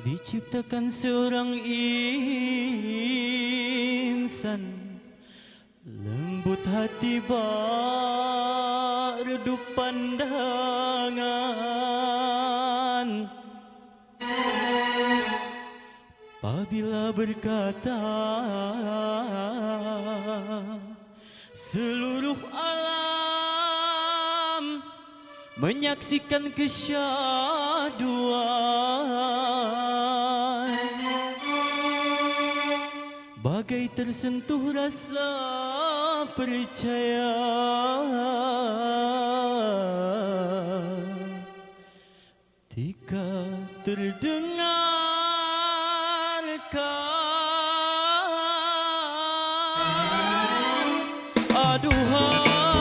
Diciptakan seorang insan, lembut hati redup pandangan. Apabila berkata, seluruh alam menyaksikan kesyahduan, bagai tersentuh rasa percaya. Ketika terdengar aduhai,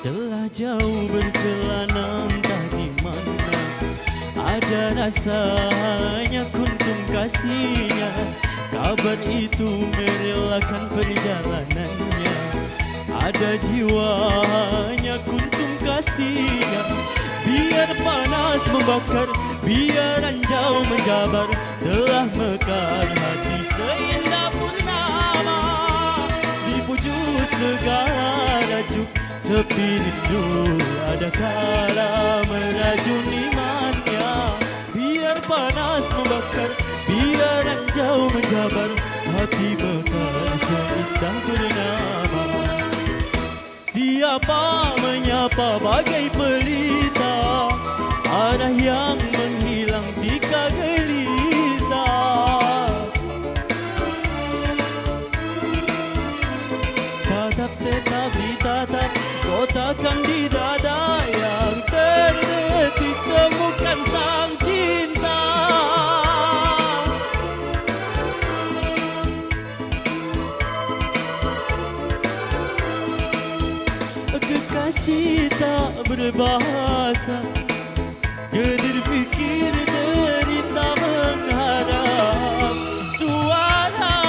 telah jauh berkelana entah di mana, ada rasanya kuntum kasihnya. Kabar itu merelakan perjalanannya, ada jiwanya kuntum kasihnya. Biar panas membakar, biar ranjau menjabar, telah mekar hati seindah purnama. Di pujuk segala rajuk, sepi rindu ada kala meracuni imannya. Biar panas membakar, biar ranjau menjabar, hati mekar seindah purnama. Siapa menyapa bagai pelita, arah yang menghilang tika gelita. Tatap tetap ditatap, kotakan di dada yang terdetik, temukan sang cinta. Kekasih tak berbahasa, gedir fikir derita mengharap suara.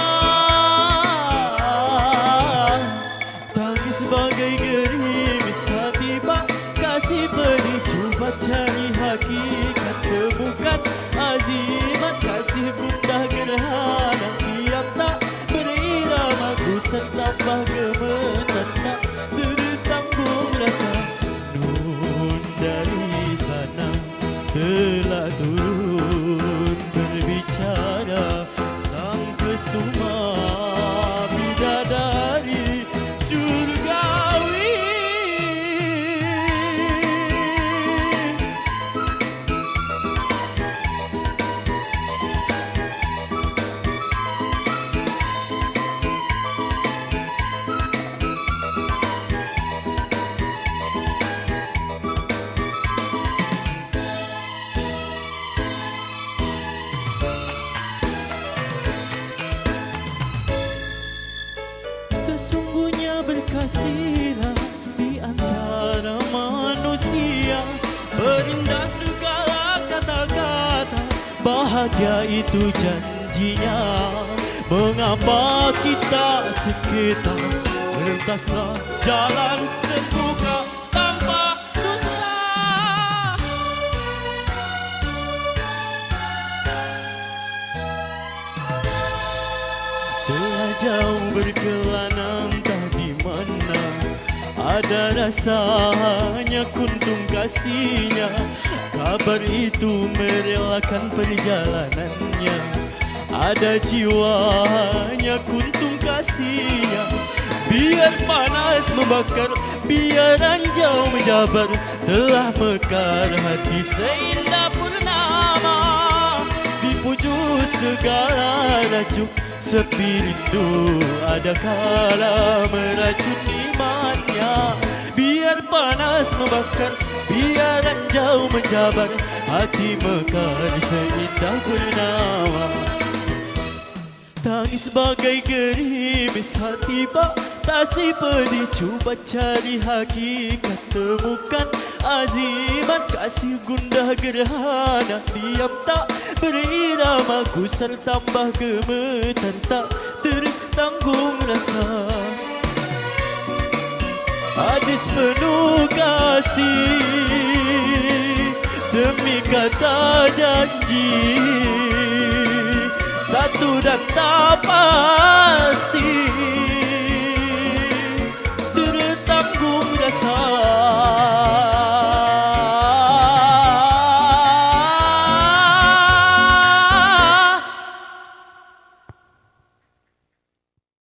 Tangis sebagai gerimis hati bak, kasih pedih cuba cari hakikat, temukan azimat kasih gundah gerhana. Tiap tak berirama gusar lapah gemetar, tak tertanggung rasa. Nun dari sana telah turun berbicara, sang kesuma bidadari surgawi. Sesungguhnya berkasihlah di antara manusia, berindah segala kata-kata, bahagia itu janjinya. Mengapa kita sekitar, lintaslah jalan terbuka tanpa dusta. Telah jauh berkelana entah di mana, ada rasanya kuntum kasihnya. Kabar itu merelakan perjalanannya, ada jiwanya kuntum kasihnya. Biar panas membakar, biar ranjau menjabar, telah mekar hati seindah purnama. Di pujuk segala rajuk, sepi rindu ada kala meracun imannya. Biar panas membakar, biar ranjau menjabar, hati mekar seindah purnama. Tangis bagai gerimis hati bak, tasih pedih cuba cari hakikat, temukan azimat kasih gundah gerhana. Tiap tak berirama gusar tambah gemetar tak tertanggung rasa. Hadis penuh kasih demi kata janji, satu dan tak pasti tertanggung rasa.